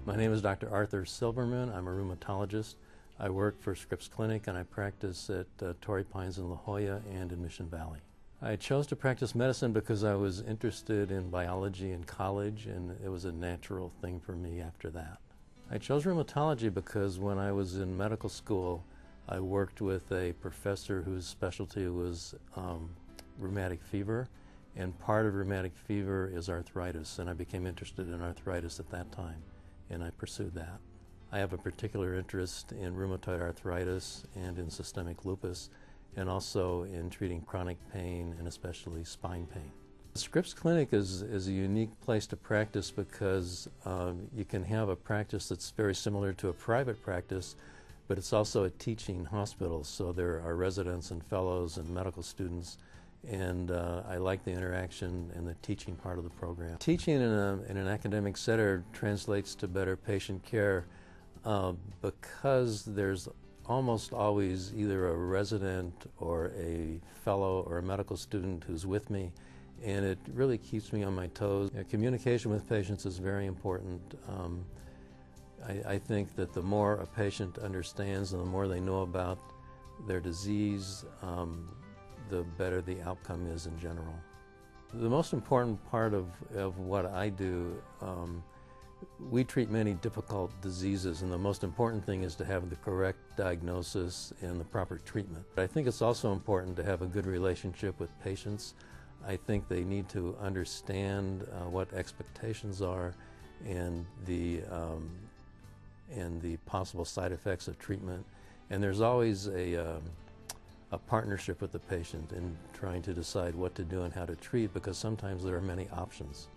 My name is Dr. Arthur Silverman. I'm a rheumatologist. I work for Scripps Clinic and I practice at Torrey Pines in La Jolla and in Mission Valley. I chose to practice medicine because I was interested in biology in college, and it was a natural thing for me after that. I chose rheumatology because when I was in medical school, I worked with a professor whose specialty was rheumatic fever, and part of rheumatic fever is arthritis, and I became interested in arthritis at that time, and I pursued that. I have a particular interest in rheumatoid arthritis and in systemic lupus, and also in treating chronic pain and especially spine pain. Scripps Clinic is a unique place to practice because you can have a practice that's very similar to a private practice, but it's also a teaching hospital, so there are residents and fellows and medical students, and I like the interaction and the teaching part of the program. Teaching in an academic center translates to better patient care because there's almost always either a resident or a fellow or a medical student who's with me, and it really keeps me on my toes. Communication with patients is very important. I think that the more a patient understands and the more they know about their disease, the better the outcome is in general. The most important part of what I do, we treat many difficult diseases, and the most important thing is to have the correct diagnosis and the proper treatment. I think it's also important to have a good relationship with patients. I think they need to understand what expectations are and the possible side effects of treatment. And there's always a partnership with the patient in trying to decide what to do and how to treat, because sometimes there are many options.